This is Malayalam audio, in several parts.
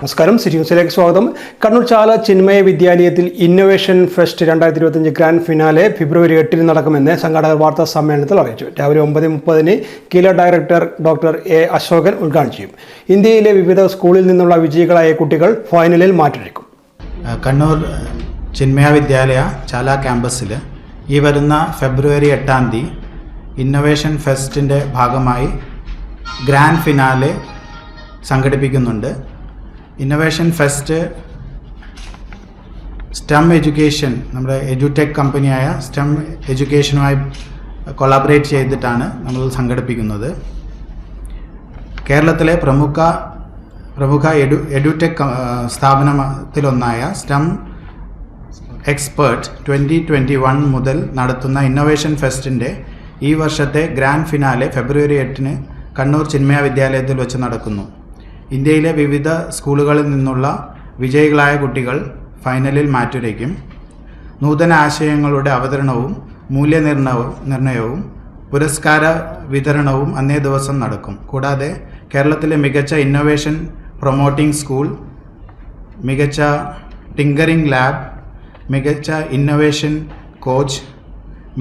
നമസ്കാരം, സിറ്റി ന്യൂസിലേക്ക് സ്വാഗതം. കണ്ണൂർ ചാല ചിന്മയ വിദ്യാലയത്തിൽ ഇന്നൊവേഷൻ ഫെസ്റ്റ് 2025 ഗ്രാൻഡ് ഫിനാലെ ഫെബ്രുവരി 8 നടക്കുമെന്ന് സംഘാടകർ വാർത്താ സമ്മേളനത്തിൽ അറിയിച്ചു. രാവിലെ 9:30 കില ഡയറക്ടർ ഡോക്ടർ എ അശോകൻ ഉദ്ഘാടനം ചെയ്യും. ഇന്ത്യയിലെ വിവിധ സ്കൂളിൽ നിന്നുള്ള വിജയികളായ കുട്ടികൾ ഫൈനലിൽ മാറ്റുരയ്ക്കും. കണ്ണൂർ ചിന്മയ വിദ്യാലയ ചാല ക്യാമ്പസിൽ ഈ വരുന്ന ഫെബ്രുവരി 8 ഇന്നൊവേഷൻ ഫെസ്റ്റിൻ്റെ ഭാഗമായി ഗ്രാൻഡ് ഫിനാലെ സംഘടിപ്പിക്കുന്നുണ്ട്. ഇന്നൊവേഷൻ ഫെസ്റ്റ് സ്റ്റെം എഡ്യൂക്കേഷൻ, നമ്മുടെ എഡ്യൂടെക് കമ്പനിയായ സ്റ്റെം എഡ്യൂക്കേഷനുമായി കൊളാബറേറ്റ് ചെയ്തിട്ടാണ് നമ്മൾ സംഘടിപ്പിക്കുന്നത്. കേരളത്തിലെ പ്രമുഖ എഡ്യൂടെക് സ്ഥാപനത്തിലൊന്നായ സ്റ്റെം എക്സ്പേർട്ട് 2021 മുതൽ നടത്തുന്ന ഇന്നൊവേഷൻ ഫെസ്റ്റിൻ്റെ ഈ വർഷത്തെ ഗ്രാൻഡ് ഫിനാലെ ഫെബ്രുവരി 8 കണ്ണൂർ ചിന്മയ വിദ്യാലയത്തിൽ വെച്ച് നടക്കുന്നു. ഇന്ത്യയിലെ വിവിധ സ്കൂളുകളിൽ നിന്നുള്ള വിജയികളായ കുട്ടികൾ ഫൈനലിൽ മാറ്റുരയ്ക്കും. നൂതന ആശയങ്ങളുടെ അവതരണവും മൂല്യനിർണ്ണയവും പുരസ്കാര വിതരണവും അന്നേ ദിവസം നടക്കും. കൂടാതെ കേരളത്തിലെ മികച്ച ഇന്നൊവേഷൻ പ്രൊമോട്ടിംഗ് സ്കൂൾ, മികച്ച ടിങ്കറിംഗ് ലാബ്, മികച്ച ഇന്നൊവേഷൻ കോച്ച്,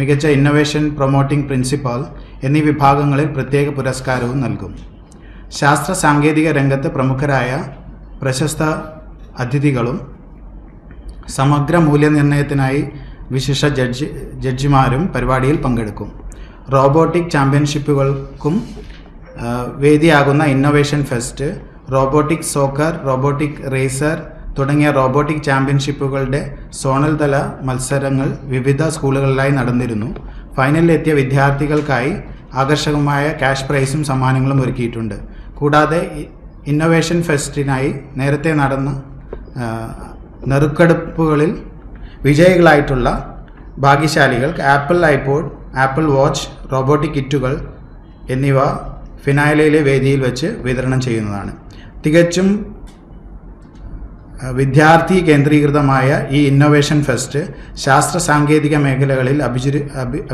മികച്ച ഇന്നൊവേഷൻ പ്രൊമോട്ടിംഗ് പ്രിൻസിപ്പാൾ എന്നീ വിഭാഗങ്ങളിൽ പ്രത്യേക പുരസ്കാരവും നൽകും. ശാസ്ത്ര സാങ്കേതിക രംഗത്ത് പ്രമുഖരായ പ്രശസ്ത അതിഥികളും സമഗ്ര മൂല്യനിർണ്ണയത്തിനായി വിശിഷ്ട ജഡ്ജിമാരും പരിപാടിയിൽ പങ്കെടുക്കും. റോബോട്ടിക് ചാമ്പ്യൻഷിപ്പുകൾക്കും വേദിയാകുന്ന innovation fest, robotic soccer, robotic racer തുടങ്ങിയ റോബോട്ടിക് ചാമ്പ്യൻഷിപ്പുകളുടെ സോണൽ തല മത്സരങ്ങൾ വിവിധ സ്കൂളുകളിലായി നടന്നിരുന്നു. ഫൈനലിലെത്തിയ വിദ്യാർത്ഥികൾക്കായി ആകർഷകമായ ക്യാഷ് പ്രൈസും സമ്മാനങ്ങളും ഒരുക്കിയിട്ടുണ്ട്. കൂടാതെ ഇന്നൊവേഷൻ ഫെസ്റ്റിനായി നേരത്തെ നടന്ന നറുക്കെടുപ്പുകളിൽ വിജയികളായിട്ടുള്ള ഭാഗ്യശാലികൾക്ക് Apple iPod, Apple watch, robotic കിറ്റുകൾ എന്നിവ ഫിനാലയിലെ വേദിയിൽ വെച്ച് വിതരണം ചെയ്യുന്നതാണ്. തികച്ചും വിദ്യാർത്ഥി കേന്ദ്രീകൃതമായ ഈ ഇന്നൊവേഷൻ ഫെസ്റ്റ് ശാസ്ത്ര സാങ്കേതിക മേഖലകളിൽ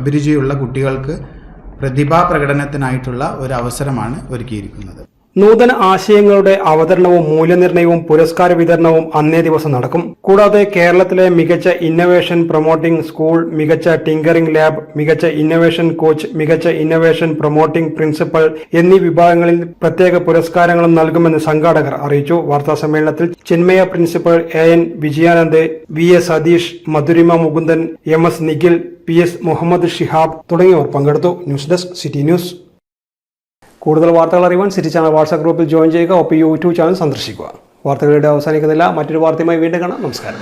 അഭിരുചിയുള്ള കുട്ടികൾക്ക് പ്രതിഭാ പ്രകടനത്തിനായിട്ടുള്ള ഒരു അവസരമാണ് ഒരുക്കിയിരിക്കുന്നത്. നൂതന ആശയങ്ങളുടെ അവതരണവും മൂല്യനിർണ്ണയവും പുരസ്കാര വിതരണവും അന്നേ ദിവസം നടക്കും. കൂടാതെ കേരളത്തിലെ മികച്ച ഇന്നൊവേഷൻ പ്രൊമോട്ടിംഗ് സ്കൂൾ, മികച്ച ടിങ്കറിംഗ് ലാബ്, മികച്ച ഇന്നൊവേഷൻ കോച്ച്, മികച്ച ഇന്നൊവേഷൻ പ്രൊമോട്ടിംഗ് പ്രിൻസിപ്പൽ എന്നീ വിഭാഗങ്ങളിൽ പ്രത്യേക പുരസ്കാരങ്ങളും നൽകുമെന്ന് സംഘാടകർ അറിയിച്ചു. വാർത്താ സമ്മേളനത്തിൽ Chinmaya principal AN Vijayanand, VA Satheesh, Madhurima Mukundan, MS Nikhil, PS Muhammad Shihab തുടങ്ങിയവർ പങ്കെടുത്തു. News desk city news. കൂടുതൽ വാർത്തകൾ അറിയുവാൻ സിറ്റി ചാനൽ വാട്സ്ആപ്പ് ഗ്രൂപ്പിൽ ജോയിൻ ചെയ്യുക. ഒപ്പം YouTube ചാനൽ സന്ദർശിക്കുക. വാർത്തകളുടെ അവസാനിക്കുന്നില്ല. മറ്റൊരു വാർത്തയുമായി വീണ്ടും കാണാം. നമസ്കാരം.